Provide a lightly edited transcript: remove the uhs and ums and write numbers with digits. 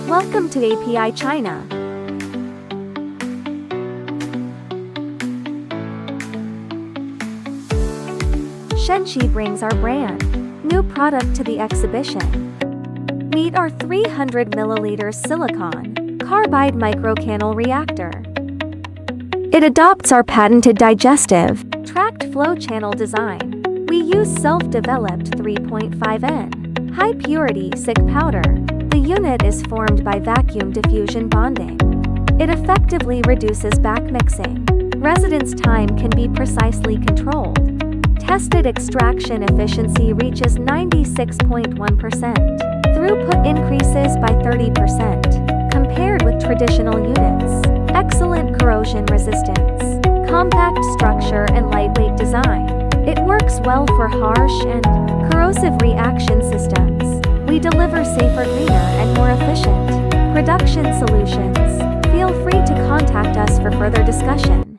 Welcome to API China. Shenshi brings our brand new product to the exhibition. Meet our 300 milliliters silicon carbide micro-reactor. It adopts our patented digestive tracked flow channel design. We use self-developed 3.5N high-purity SiC powder. The unit is formed by vacuum diffusion bonding. It effectively reduces backmixing. Residence time can be precisely controlled. Tested extraction efficiency reaches 96.1%. Throughput increases by 30% compared with traditional units. Excellent corrosion resistance, compact structure and lightweight design. It works well for harsh and corrosive reaction systems. We deliver safer, greener, and more efficient production solutions. Feel free to contact us for further discussion.